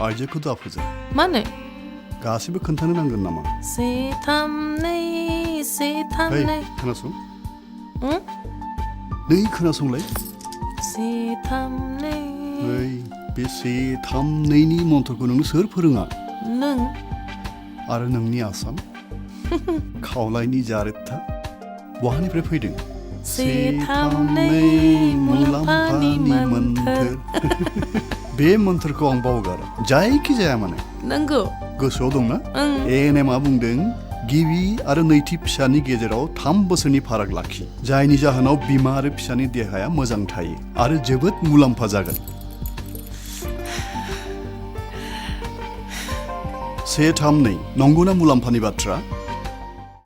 आइजोखौ दाफोजों मानो गासिबो खोन्थानो नांगोन नामा 4 3 2 4 3 ओइ 2 खोनासं नै खोनासंलाय 4 3 2 ओइ बे 4 3 2 नि मन्त्रखौ नोंनो सोर फोरोङा नों आरो नोंनि आसाम खावलायनि जारेदथा बहानिफ्राय फैदों 4 3 2 मुलाम्फानि मोन्थोर बे मोन्थोरखौ आं बावगारा जायखि जाया माने नंगौ गोसोआव दंना एएनएमआ बुंदों गिबि आरो नैथि फिसानि गेजेराव 3 बोसोरनि फाराग लाखि जायनि जाहोनाव बिमा आरो फिसानि देहाया मोजां थायो आरो जोबोद मुलाम्फा जागोन 4 3 2 नंगौना मुलाम्फानि बाथ्रा